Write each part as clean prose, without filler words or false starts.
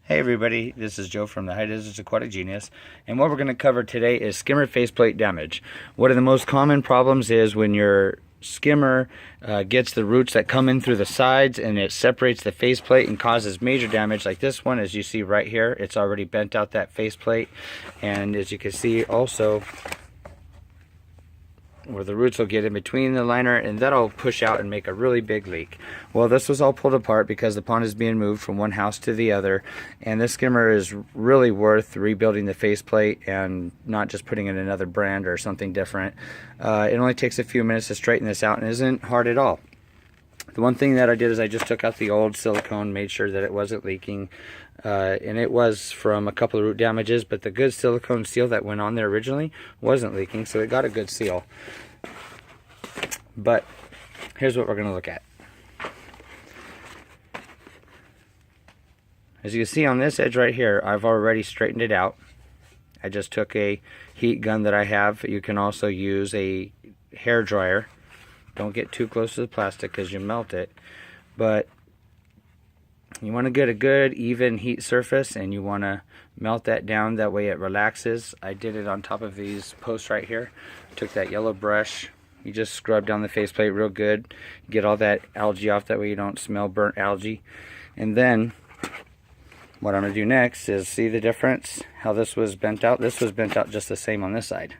Hey everybody, this is Joe from the High Desert Aquatic Genius, and what we're going to cover today is skimmer faceplate damage. One of the most common problems is when your skimmer gets the roots that come in through the sides and it separates the faceplate and causes major damage like this one. As you see right here, it's already bent out that faceplate, and as you can see also where the roots will get in between the liner, and that'll push out and make a really big leak. Well, this was all pulled apart because the pond is being moved from one house to the other, and this skimmer is really worth rebuilding the faceplate and not just putting in another brand or something different. It only takes a few minutes to straighten this out and isn't hard at all. The one thing that I did is I just took out the old silicone, made sure that it wasn't leaking, and it was from a couple of root damages, but the good silicone seal that went on there originally wasn't leaking, so it got a good seal. But here's what we're going to look at. As you can see on this edge right here, I've already straightened it out. I just took a heat gun that I have. You can also use a hair dryer. Don't get too close to the plastic because you melt it, but you want to get a good even heat surface and you want to melt that down, that way it relaxes. I did it on top of these posts right here. Took that yellow brush, you just scrub down the faceplate real good, get all that algae off, that way you don't smell burnt algae. And then what I'm going to do next is see the difference, how this was bent out. This was bent out just the same on this side.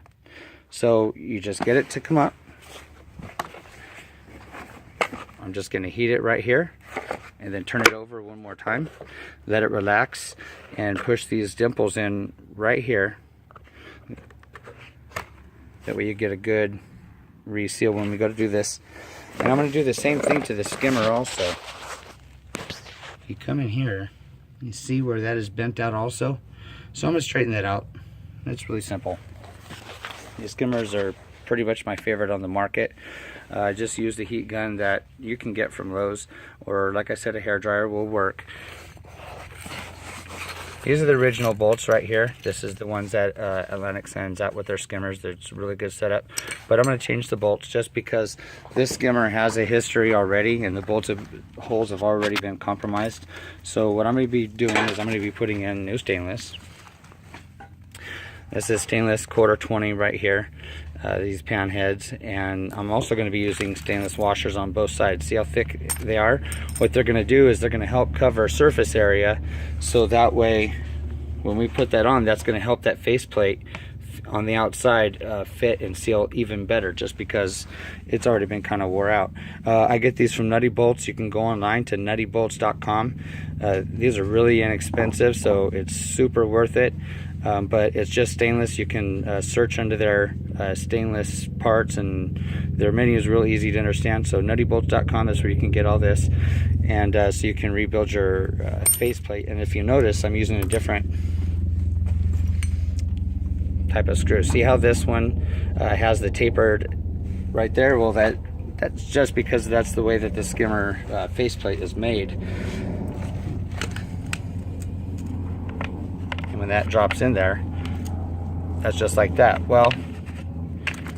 So you just get it to come up. I'm just going to heat it right here and then turn it over one more time, let it relax, and push these dimples in right here. That way you get a good reseal when we go to do this. And I'm going to do the same thing to the skimmer also. If you come in here, you see where that is bent out also. So I'm going to straighten that out. It's really simple. These skimmers are pretty much my favorite on the market. Just use the heat gun that you can get from Lowe's, or like I said, a hair dryer will work. These are the original bolts right here. This is the ones that Atlantic sends out with their skimmers. It's a really good setup. But I'm going to change the bolts just because this skimmer has a history already and the holes have already been compromised. So what I'm going to be doing is I'm going to be putting in new stainless. This is stainless 1/4 right here. These pan heads, and I'm also going to be using stainless washers on both sides. See how thick they are? What they're going to do is they're going to help cover surface area, so that way when we put that on, that's going to help that faceplate on the outside fit and seal even better, just because it's already been kind of wore out. I get these from Nutty Bolts. You can go online to nuttybolts.com. These are really inexpensive, so it's super worth it. But it's just stainless. You can search under their stainless parts, and their menu is real easy to understand. So nuttybolts.com is where you can get all this, and so you can rebuild your faceplate. And if you notice, I'm using a different type of screw. See how this one has the tapered right there? Well, that's just because that's the way that the skimmer faceplate is made. When that drops in there, that's just like that. Well,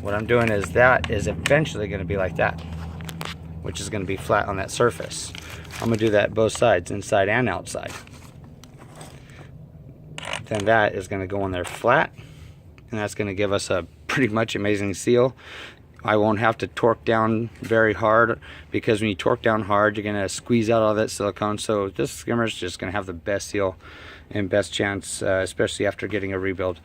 what I'm doing is that is eventually going to be like that, which is going to be flat on that surface. I'm going to do that both sides, inside and outside. Then that is going to go on there flat, and that's going to give us a pretty much amazing seal. I won't have to torque down very hard, because when you torque down hard, you're going to squeeze out all that silicone. So this skimmer is just going to have the best seal and best chance, especially after getting a rebuild.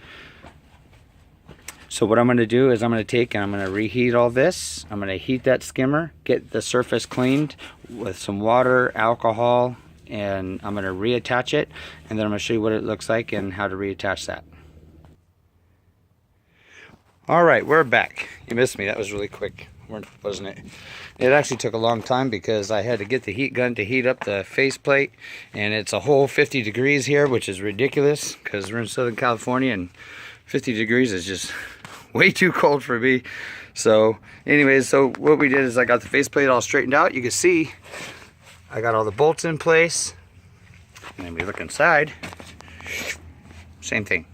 So what I'm going to do is I'm going to take and I'm going to reheat all this. I'm going to heat that skimmer, get the surface cleaned with some water, alcohol, and I'm going to reattach it, and then I'm going to show you what it looks like and how to reattach that. Alright, we're back. You missed me. That was really quick, wasn't it? It actually took a long time because I had to get the heat gun to heat up the faceplate, and it's a whole 50 degrees here, which is ridiculous because we're in Southern California and 50 degrees is just way too cold for me. So anyways, so what we did is I got the faceplate all straightened out. You can see I got all the bolts in place, and then we look inside, same thing.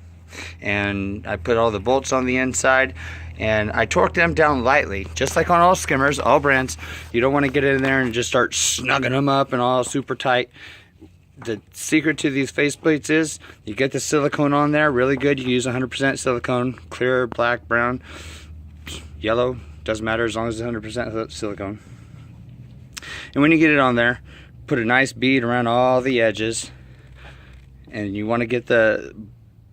And I put all the bolts on the inside, and I torqued them down lightly, just like on all skimmers, all brands. You don't want to get in there and just start snugging them up and all super tight. the secret to these faceplates is you get the silicone on there really good. You use 100% silicone, clear, black, brown, yellow, doesn't matter as long as it's 100% silicone. And when you get it on there, put a nice bead around all the edges, and you want to get the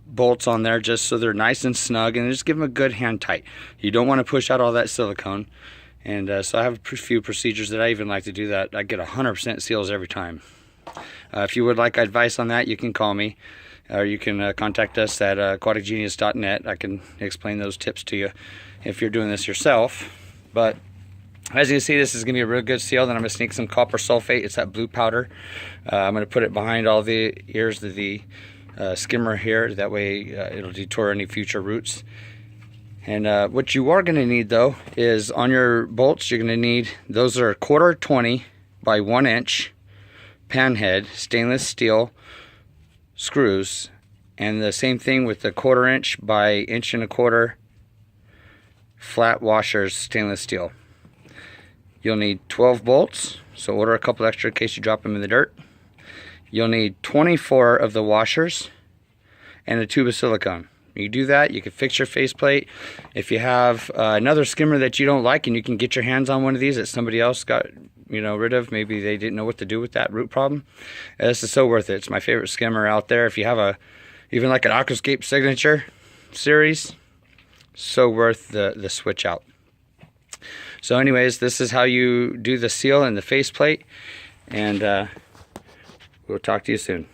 bolts on there just so they're nice and snug, and just give them a good hand tight. You don't want to push out all that silicone. And so I have a few procedures that I even like to do that. I get 100% seals every time. If you would like advice on that, you can call me, or you can contact us at aquaticgenius.net. I can explain those tips to you if you're doing this yourself. But as you can see, this is going to be a real good seal. Then I'm going to sneak some copper sulfate. It's that blue powder. I'm going to put it behind all the ears of the skimmer here. That way it'll detour any future roots. And what you are going to need, though, is on your bolts, you're going to need, those are 1/4 20 by 1 inch pan head stainless steel screws, and the same thing with the 1/4 inch by 1 1/4 flat washers stainless steel. You'll need 12 bolts, so order a couple extra in case you drop them in the dirt. You'll need 24 of the washers and a tube of silicone. You do that, you can fix your faceplate. If you have another skimmer that you don't like and you can get your hands on one of these that somebody else got rid of, maybe they didn't know what to do with that root problem, this is so worth it. It's my favorite skimmer out there. If you have even like an Aquascape Signature series, so worth the switch out. So anyways, this is how you do the seal and the faceplate, and we'll talk to you soon.